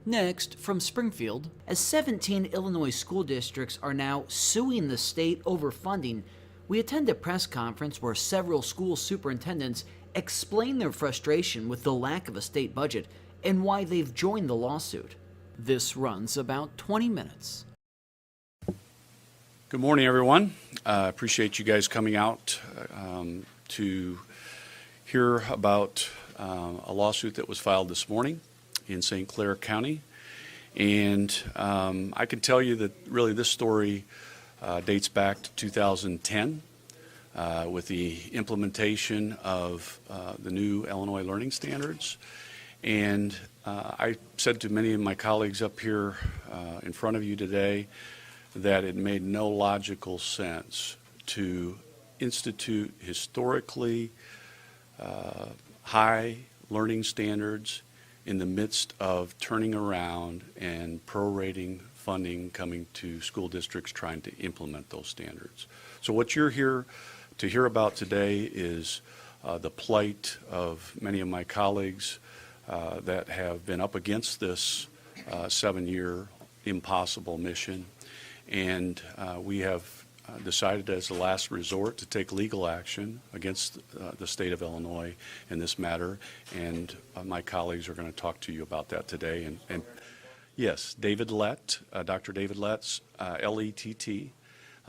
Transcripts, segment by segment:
Next, from Springfield, as 17 Illinois school districts are now suing the state over funding, we attend a press conference where several school superintendents explain their frustration with the lack of a state budget and why they've joined the lawsuit. This runs about 20 minutes. Good morning, everyone. Appreciate you guys coming out to hear about a lawsuit that was filed this morning in St. Clair County. And I can tell you that really this story dates back to 2010 with the implementation of the new Illinois learning standards. And I said to many of my colleagues up here in front of you today that it made no logical sense to institute historically high learning standards in the midst of turning around and prorating funding coming to school districts trying to implement those standards. So what you're here to hear about today is the plight of many of my colleagues that have been up against this 7-year impossible mission. And we have decided as a last resort to take legal action against the state of Illinois in this matter, and my colleagues are going to talk to you about that today. And yes, David LETT, Dr. David LETT, LETT,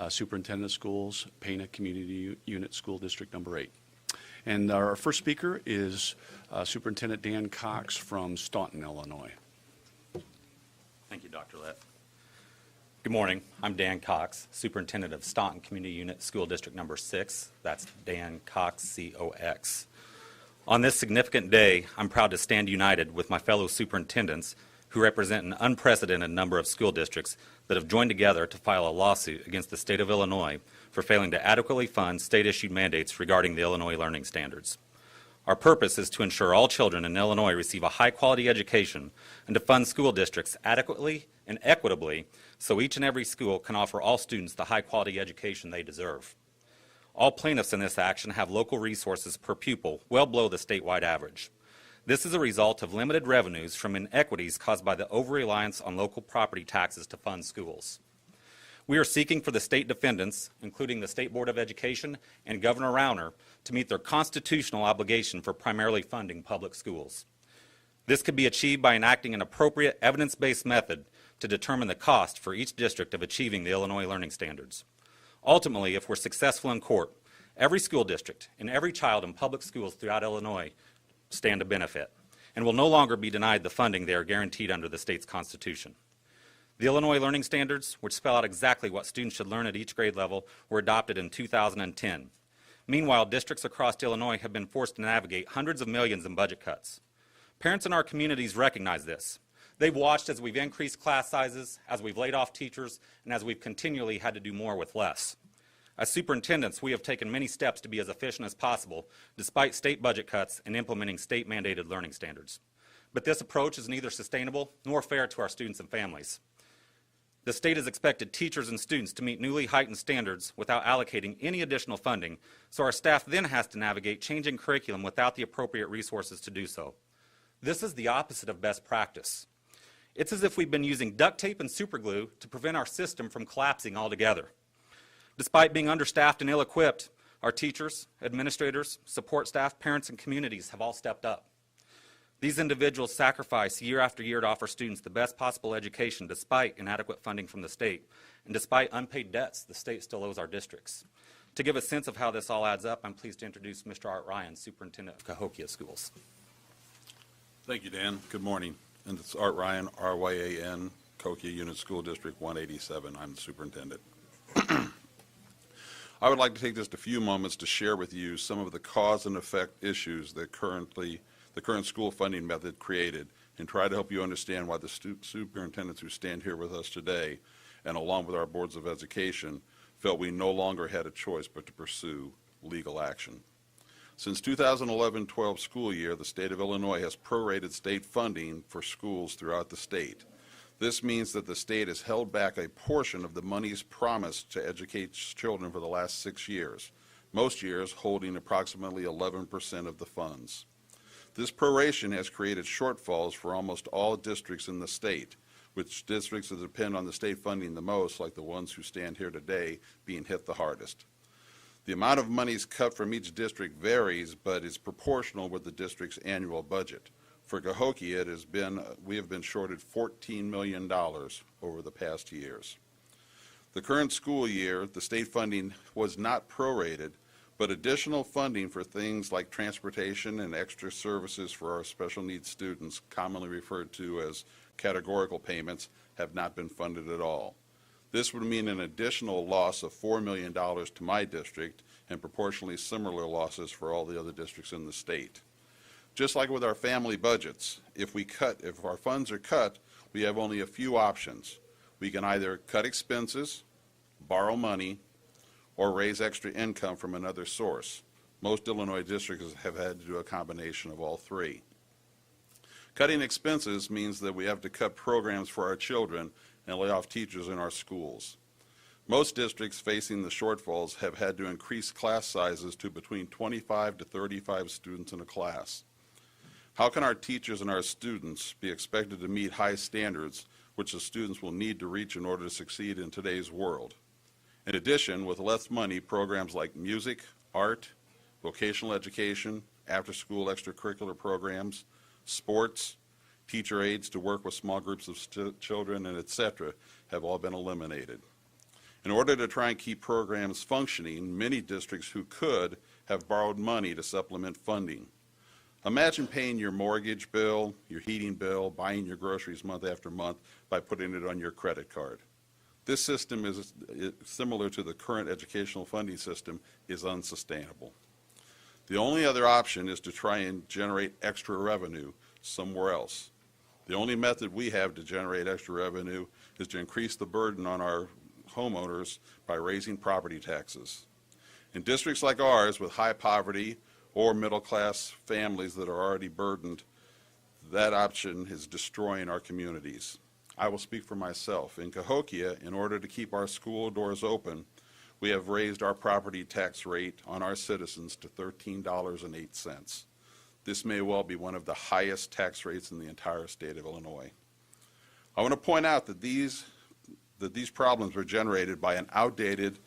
Superintendent of Schools, Pana Community Unit School District number 8. And our first speaker is Superintendent Dan Cox from Staunton, Illinois. Thank you, Dr. LETT. Good morning. I'm Dan Cox, Superintendent of Staunton Community Unit School District number 6. That's Dan Cox, C-O-X. On this significant day, I'm proud to stand united with my fellow superintendents who represent an unprecedented number of school districts that have joined together to file a lawsuit against the state of Illinois for failing to adequately fund state-issued mandates regarding the Illinois learning standards. Our purpose is to ensure all children in Illinois receive a high-quality education and to fund school districts adequately and equitably so each and every school can offer all students the high-quality education they deserve. All plaintiffs in this action have local resources per pupil well below the statewide average. This is a result of limited revenues from inequities caused by the over-reliance on local property taxes to fund schools. We are seeking for the state defendants, including the State Board of Education and Governor Rauner, to meet their constitutional obligation for primarily funding public schools. This could be achieved by enacting an appropriate evidence-based method to determine the cost for each district of achieving the Illinois learning standards. Ultimately, if we're successful in court, every school district and every child in public schools throughout Illinois stand to benefit and will no longer be denied the funding they are guaranteed under the state's constitution. The Illinois learning standards, which spell out exactly what students should learn at each grade level, were adopted in 2010. Meanwhile, districts across Illinois have been forced to navigate hundreds of millions in budget cuts. Parents in our communities recognize this. They've watched as we've increased class sizes, as we've laid off teachers, and as we've continually had to do more with less. As superintendents, we have taken many steps to be as efficient as possible, despite state budget cuts and implementing state-mandated learning standards. But this approach is neither sustainable nor fair to our students and families. The state has expected teachers and students to meet newly heightened standards without allocating any additional funding, so our staff then has to navigate changing curriculum without the appropriate resources to do so. This is the opposite of best practice. It's as if we've been using duct tape and superglue to prevent our system from collapsing altogether. Despite being understaffed and ill-equipped, our teachers, administrators, support staff, parents, and communities have all stepped up. These individuals sacrifice year after year to offer students the best possible education despite inadequate funding from the state, and despite unpaid debts the state still owes our districts. To give a sense of how this all adds up, I'm pleased to introduce Mr. Art Ryan, Superintendent of Cahokia Schools. Thank you, Dan. Good morning. And it's Art Ryan, R-Y-A-N, Cahokia Unit School District 187. I'm the superintendent. I would like to take just a few moments to share with you some of the cause and effect issues that the current school funding method created, and try to help you understand why the superintendents who stand here with us today, and along with our boards of education, felt we no longer had a choice but to pursue legal action. Since 2011-12 school year, the state of Illinois has prorated state funding for schools throughout the state. This means that the state has held back a portion of the monies promised to educate children for the last 6 years, most years holding approximately 11% of the funds. This proration has created shortfalls for almost all districts in the state, which districts that depend on the state funding the most, like the ones who stand here today, being hit the hardest. The amount of monies cut from each district varies, but is proportional with the district's annual budget. For Cahokia, we have been shorted $14 million over the past years. The current school year, the state funding was not prorated, but additional funding for things like transportation and extra services for our special needs students, commonly referred to as categorical payments, have not been funded at all. This would mean an additional loss of $4 million to my district and proportionally similar losses for all the other districts in the state. Just like with our family budgets, if our funds are cut, we have only a few options. We can either cut expenses, borrow money, or raise extra income from another source. Most Illinois districts have had to do a combination of all three. Cutting expenses means that we have to cut programs for our children and lay off teachers in our schools. Most districts facing the shortfalls have had to increase class sizes to between 25 to 35 students in a class. How can our teachers and our students be expected to meet high standards which the students will need to reach in order to succeed in today's world? In addition, with less money, programs like music, art, vocational education, after-school extracurricular programs, sports, teacher aides to work with small groups of children, and etc., have all been eliminated. In order to try and keep programs functioning, many districts who could have borrowed money to supplement funding. Imagine paying your mortgage bill, your heating bill, buying your groceries month after month by putting it on your credit card. This system is similar to the current educational funding system, is unsustainable. The only other option is to try and generate extra revenue somewhere else. The only method we have to generate extra revenue is to increase the burden on our homeowners by raising property taxes. In districts like ours with high poverty or middle-class families that are already burdened, that option is destroying our communities. I will speak for myself. In Cahokia, in order to keep our school doors open, we have raised our property tax rate on our citizens to $13.08. This may well be one of the highest tax rates in the entire state of Illinois. I want to point out that these problems were generated by an outdated,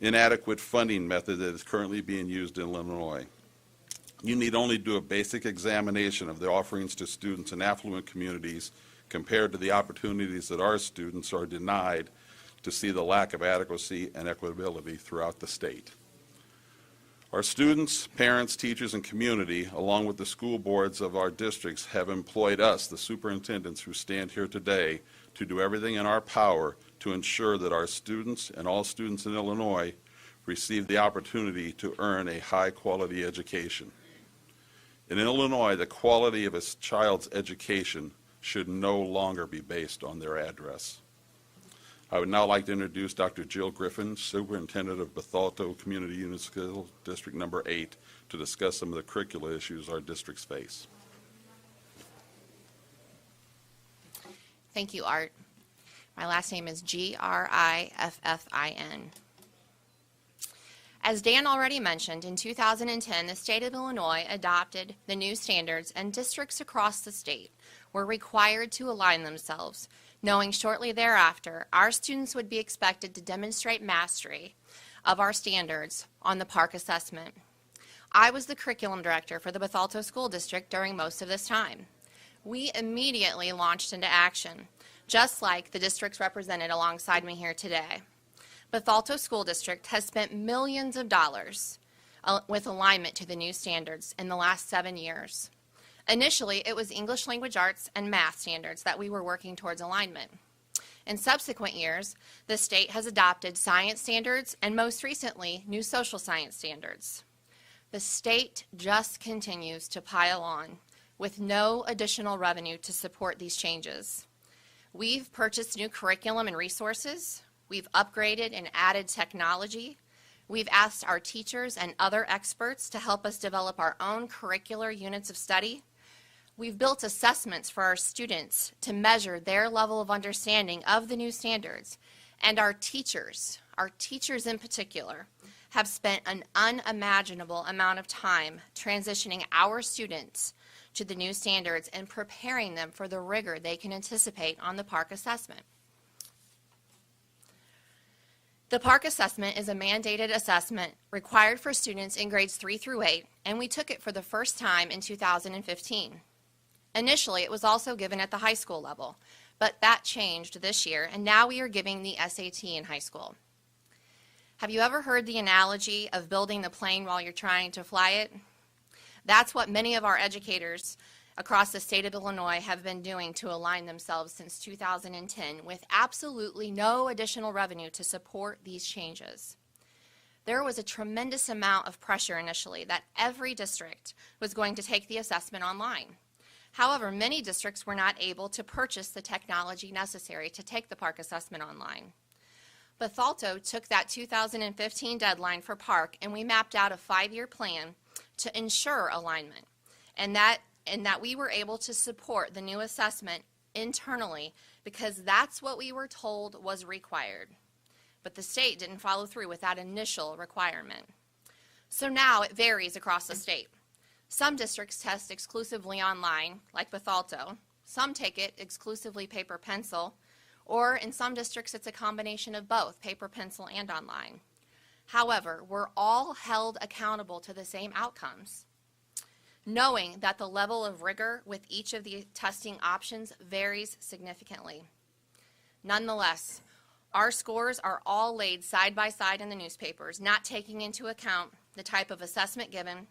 inadequate funding method that is currently being used in Illinois. You need only do a basic examination of the offerings to students in affluent communities compared to the opportunities that our students are denied to see the lack of adequacy and equitability throughout the state. Our students, parents, teachers, and community, along with the school boards of our districts, have employed us, the superintendents who stand here today, to do everything in our power to ensure that our students and all students in Illinois receive the opportunity to earn a high-quality education. In Illinois, the quality of a child's education should no longer be based on their address. I would now like to introduce Dr. Jill Griffin, Superintendent of Bethalto Community Unit School District Number 8, to discuss some of the curricular issues our districts face. Thank you, Art. My last name is Griffin. As Dan already mentioned, in 2010, the state of Illinois adopted the new standards, and districts across the state were required to align themselves, knowing shortly thereafter our students would be expected to demonstrate mastery of our standards on the PARCC assessment. I was the curriculum director for the Bethalto School District during most of this time. We immediately launched into action, just like the districts represented alongside me here today. Bethalto School District has spent millions of dollars with alignment to the new standards in the last 7 years. Initially, it was English language arts and math standards that we were working towards alignment. In subsequent years, the state has adopted science standards and most recently, new social science standards. The state just continues to pile on with no additional revenue to support these changes. We've purchased new curriculum and resources. We've upgraded and added technology. We've asked our teachers and other experts to help us develop our own curricular units of study. We've built assessments for our students to measure their level of understanding of the new standards. And our teachers in particular, have spent an unimaginable amount of time transitioning our students to the new standards and preparing them for the rigor they can anticipate on the park assessment. The park assessment is a mandated assessment required for students in grades 3 through 8, and we took it for the first time in 2015. Initially, it was also given at the high school level, but that changed this year, and now we are giving the SAT in high school. Have you ever heard the analogy of building the plane while you're trying to fly it? That's what many of our educators across the state of Illinois have been doing to align themselves since 2010 with absolutely no additional revenue to support these changes. There was a tremendous amount of pressure initially that every district was going to take the assessment online. However, many districts were not able to purchase the technology necessary to take the park assessment online. Bethalto took that 2015 deadline for park, and we mapped out a 5-year plan to ensure alignment, and that we were able to support the new assessment internally because that's what we were told was required. But the state didn't follow through with that initial requirement. So now it varies across the state. Some districts test exclusively online, like Bethalto. Some take it exclusively paper-pencil, or in some districts it's a combination of both, paper-pencil and online. However, we're all held accountable to the same outcomes, knowing that the level of rigor with each of the testing options varies significantly. Nonetheless, our scores are all laid side by side in the newspapers, not taking into account the type of assessment given,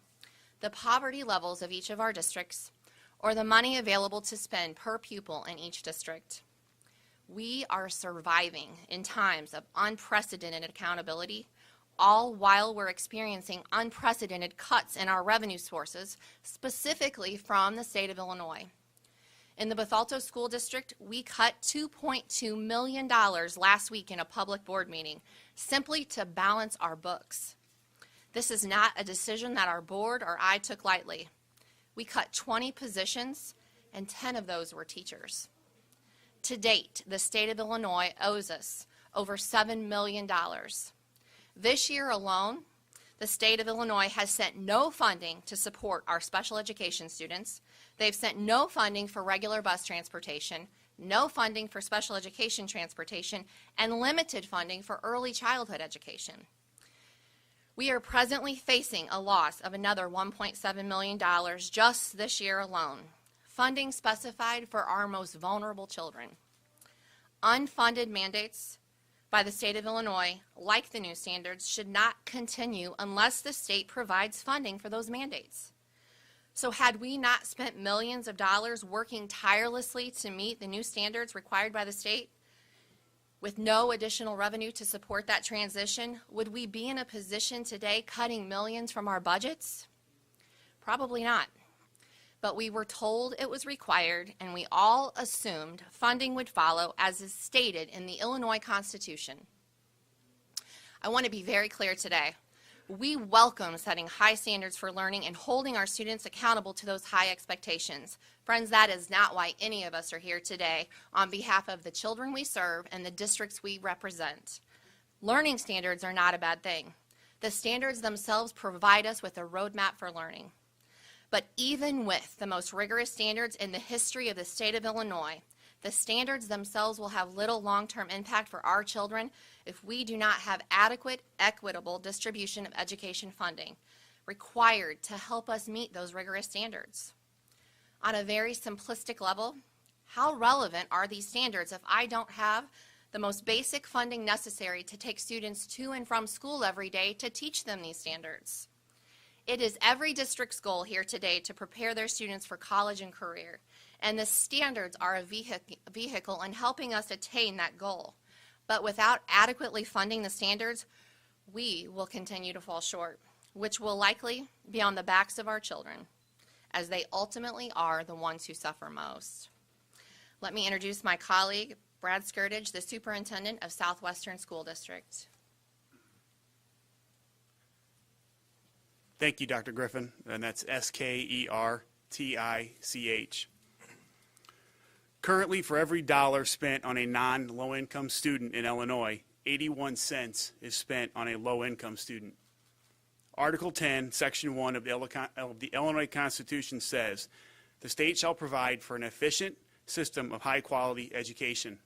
the poverty levels of each of our districts, or the money available to spend per pupil in each district. We are surviving in times of unprecedented accountability, all while we're experiencing unprecedented cuts in our revenue sources, specifically from the state of Illinois. In the Bethalto School District, we cut $2.2 million last week in a public board meeting, simply to balance our books. This is not a decision that our board or I took lightly. We cut 20 positions, and 10 of those were teachers. To date, the state of Illinois owes us over $7 million. This year alone, the state of Illinois has sent no funding to support our special education students. They've sent no funding for regular bus transportation, no funding for special education transportation, and limited funding for early childhood education. We are presently facing a loss of another $1.7 million just this year alone, funding specified for our most vulnerable children. Unfunded mandates by the state of Illinois, like the new standards, should not continue unless the state provides funding for those mandates. So had we not spent millions of dollars working tirelessly to meet the new standards required by the state, with no additional revenue to support that transition, would we be in a position today cutting millions from our budgets? Probably not. But we were told it was required, and we all assumed funding would follow as is stated in the Illinois Constitution. I want to be very clear today. We welcome setting high standards for learning and holding our students accountable to those high expectations. Friends, that is not why any of us are here today on behalf of the children we serve and the districts we represent. Learning standards are not a bad thing. The standards themselves provide us with a roadmap for learning. But even with the most rigorous standards in the history of the state of Illinois, the standards themselves will have little long-term impact for our children if we do not have adequate, equitable distribution of education funding required to help us meet those rigorous standards. On a very simplistic level, how relevant are these standards if I don't have the most basic funding necessary to take students to and from school every day to teach them these standards? It is every district's goal here today to prepare their students for college and career, and the standards are a vehicle in helping us attain that goal. But without adequately funding the standards, we will continue to fall short, which will likely be on the backs of our children, as they ultimately are the ones who suffer most. Let me introduce my colleague, Brad Skirtage, the Superintendent of Southwestern School District. Thank you, Dr. Griffin, and that's Skertich. Currently, for every dollar spent on a non-low-income student in Illinois, 81 cents is spent on a low-income student. Article 10, Section 1 of the Illinois Constitution says The state shall provide for an efficient system of high-quality education.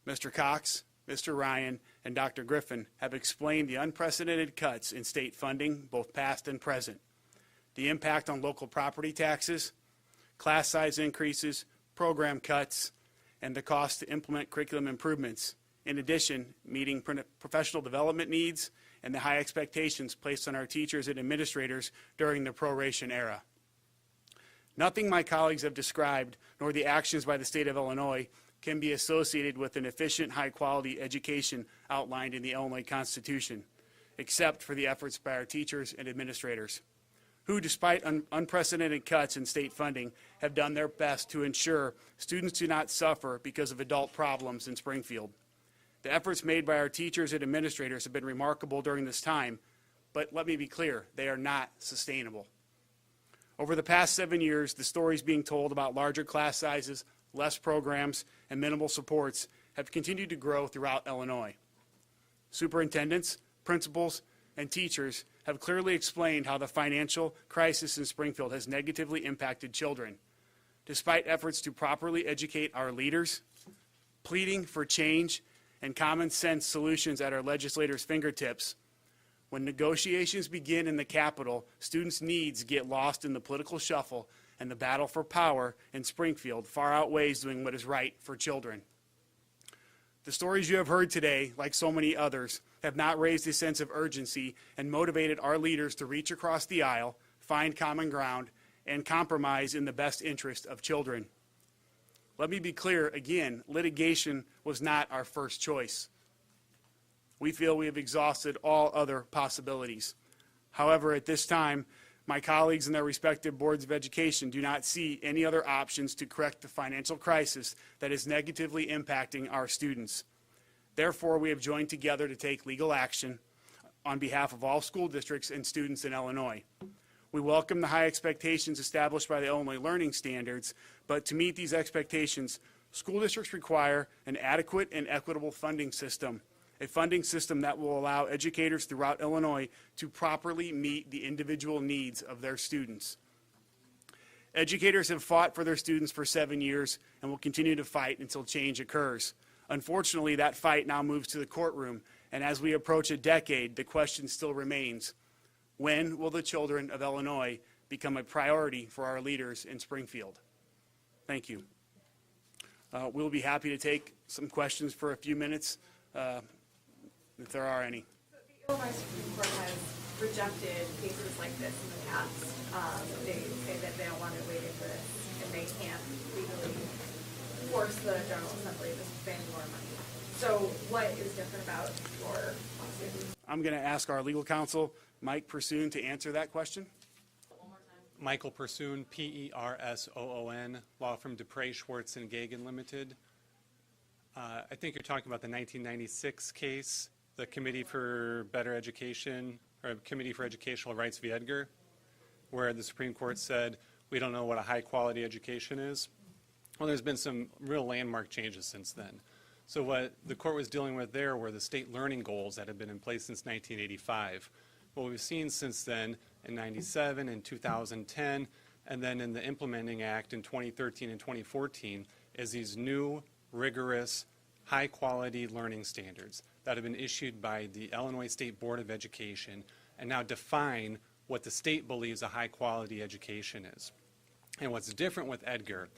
Mr. Cox, Mr. Ryan, and Dr. Griffin have explained the unprecedented cuts in state funding, both past and present, the impact on local property taxes, class size increases, program cuts, and the cost to implement curriculum improvements. In addition, meeting professional development needs and the high expectations placed on our teachers and administrators during the proration era. Nothing my colleagues have described, nor the actions by the state of Illinois, can be associated with an efficient, high-quality education outlined in the Illinois Constitution, except for the efforts by our teachers and administrators, who, despite unprecedented cuts in state funding, have done their best to ensure students do not suffer because of adult problems in Springfield. The efforts made by our teachers and administrators have been remarkable during this time, but let me be clear, they are not sustainable. Over the past 7 years, the stories being told about larger class sizes, less programs, and minimal supports have continued to grow throughout Illinois. Superintendents, principals, and teachers have clearly explained how the financial crisis in Springfield has negatively impacted children. Despite efforts to properly educate our leaders, pleading for change and common sense solutions at our legislators' fingertips, when negotiations begin in the Capitol, students' needs get lost in the political shuffle, and the battle for power in Springfield far outweighs doing what is right for children. The stories you have heard today, like so many others, have not raised a sense of urgency and motivated our leaders to reach across the aisle, find common ground, and compromise in the best interest of children. Let me be clear again, litigation was not our first choice. We feel we have exhausted all other possibilities. However, at this time, my colleagues and their respective boards of education do not see any other options to correct the financial crisis that is negatively impacting our students. Therefore, we have joined together to take legal action on behalf of all school districts and students in Illinois. We welcome the high expectations established by the Illinois Learning Standards, but to meet these expectations, school districts require an adequate and equitable funding system, a funding system that will allow educators throughout Illinois to properly meet the individual needs of their students. Educators have fought for their students for 7 years and will continue to fight until change occurs. Unfortunately, that fight now moves to the courtroom, and as we approach a decade, the question still remains: when will the children of Illinois become a priority for our leaders in Springfield? Thank you. We'll be happy to take some questions for a few minutes, if there are any. The Illinois Supreme Court has rejected cases like this in the past. They say that they don't want to wait for this, and they can't legally force the General Assembly to spend more money. So what is different about your lawsuit? I'm going to ask our legal counsel, Mike Persoon, to answer that question. Michael Persoon, P-E-R-S-O-O-N, law firm Dupre, Schwartz & Gagan Limited. I think you're talking about the 1996 case, the Committee for Better Education, or Committee for Educational Rights v. Edgar, where the Supreme Court said, we don't know what a high-quality education is. Well, there's been some real landmark changes since then. So what the court was dealing with there were the state learning goals that have been in place since 1985. What we've seen since then in 97 and 2010, and then in the Implementing Act in 2013 and 2014, is these new, rigorous, high-quality learning standards that have been issued by the Illinois State Board of Education and now define what the state believes a high-quality education is. And what's different with Edgar,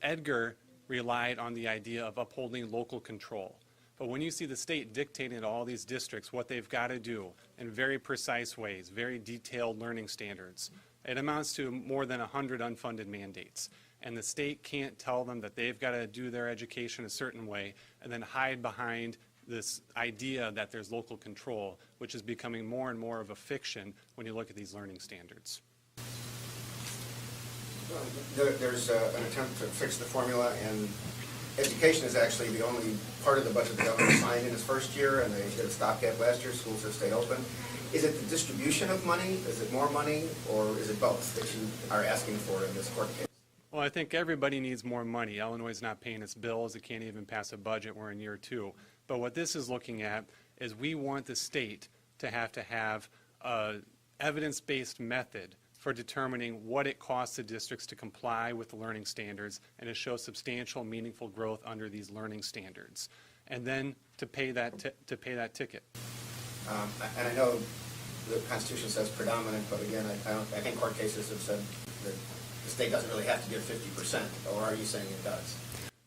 Edgar relied on the idea of upholding local control. But when you see the state dictating to all these districts what they've got to do in very precise ways, very detailed learning standards, it amounts to more than 100 unfunded mandates. And the state can't tell them that they've got to do their education a certain way and then hide behind this idea that there's local control, which is becoming more and more of a fiction when you look at these learning standards. There's an attempt to fix the formula, and education is actually the only part of the budget the governor signed in his first year, and they did a stopgap last year. Schools have stayed open. Is it the distribution of money? Is it more money? Or is it both that you are asking for in this court case? Well, I think everybody needs more money. Illinois is not paying its bills. It can't even pass a budget. We're in year 2. But what this is looking at is we want the state to have an evidence-based method for determining what it costs the districts to comply with the learning standards and to show substantial, meaningful growth under these learning standards, and then to pay that ticket. And I know the Constitution says predominant, but again, I think court cases have said that the state doesn't really have to give 50%, or are you saying it does?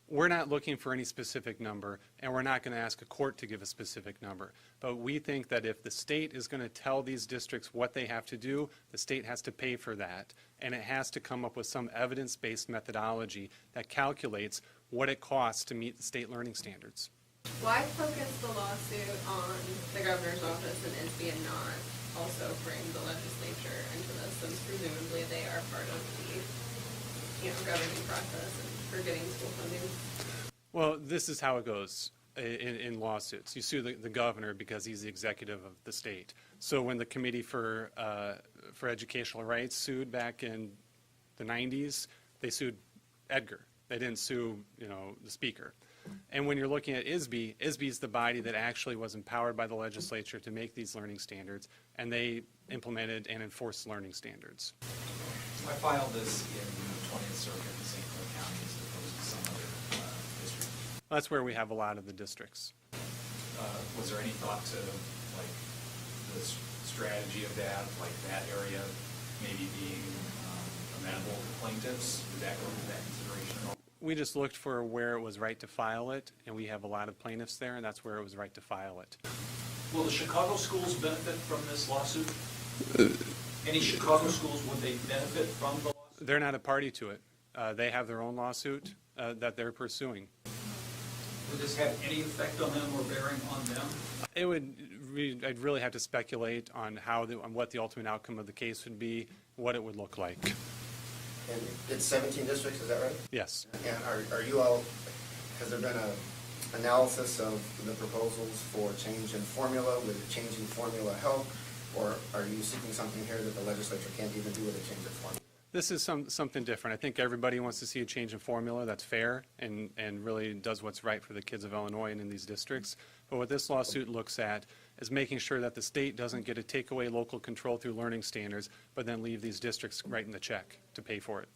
We're not looking for any specific number, and we're not going to ask a court to give a specific number. But we think that if the state is going to tell these districts what they have to do, the state has to pay for that, and it has to come up with some evidence-based methodology that calculates what it costs to meet the state learning standards. Why focus the lawsuit on the governor's office and ISB and not also bring the legislature into this, since presumably they are part of the governing process and for getting school funding? Well, this is how it goes in lawsuits. You sue the governor because he's the executive of the state. So when the Committee for Educational Rights sued back in the 90s, they sued Edgar. They didn't sue, the speaker. And when you're looking at ISB, ISB is the body that actually was empowered by the legislature to make these learning standards, and they implemented and enforced learning standards. I filed this in the 20th Circuit in St. Clair County as opposed to some other district. That's where we have a lot of the districts. Was there any thought to, like, the strategy of that, like that area maybe being amenable to plaintiffs? Did that go into that consideration at all? We just looked for where it was right to file it, and we have a lot of plaintiffs there, and that's where it was right to file it. Will the Chicago schools benefit from this lawsuit? Any Chicago schools, would they benefit from the lawsuit? They're not a party to it. They have their own lawsuit that they're pursuing. Would this have any effect on them or bearing on them? It would. I'd really have to speculate on on what the ultimate outcome of the case would be, what it would look like. And it's 17 districts, is that right? Yes. And are you all, has there been an analysis of the proposals for change in formula? Would a change in formula help? Or are you seeking something here that the legislature can't even do with a change in formula? This is something different. I think everybody wants to see a change in formula that's fair and really does what's right for the kids of Illinois and in these districts. But what this lawsuit looks at is making sure that the state doesn't get to take away local control through learning standards, but then leave these districts writing the check to pay for it.